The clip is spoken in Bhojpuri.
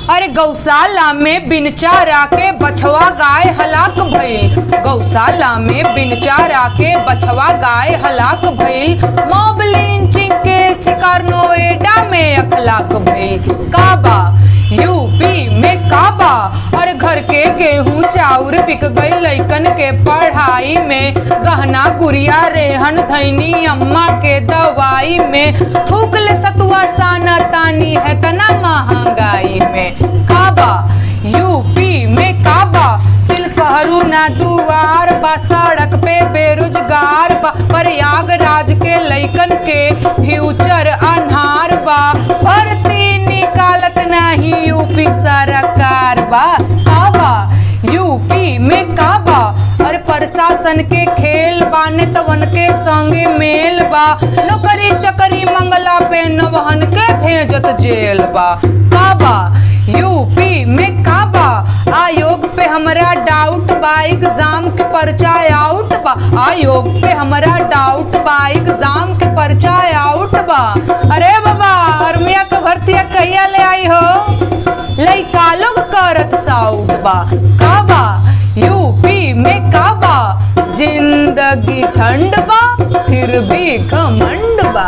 अरे गौशाला में बिन चारा के बछवा गाय हलाक भइल। गौशाला में बिन चारा के बछवा गाय हलाक भइल। मॉब लिंचिंग के शिकार नोएडा में अखलाक भइल। काबा यूपी में काबा और घर के गेहूं चाउर बिक गई लइकन के पढ़ाई में। गहना गुड़िया रेहन धैनी अम्मा के दवाई में। थूक ले सतुआ साना तानी है तना महंगाई में। काबा यूपी में काबा दिल कहरू ना दुआर बा। सड़क पे बेरोजगार बा। प्रयागराज के लइकन के फ्यूचर अन्हार बा। भर्ती निकालत नाही यूपी सरकार बा। काबा यूपी में काबा और प्रशासन के खेल बा। नेतवन के संगे मेल बा। नौकरी चकरी मंगला पे नवहन के भेजत जेल बा। काबा यूपी में काबा आयोग पे हमरा डाउट बा। एग्जाम के पर्चा आउट बा। आयोग पे हमरा डाउट बा। एग्जाम के पर्चा आउट बा। अरे बाबा आर्मिया के भर्तिया कहिया ले आई हो? लइका लोग करत साउट बा। काबा यूपी में काबा जिंदगी झंड बा फिर भी घमंड बा।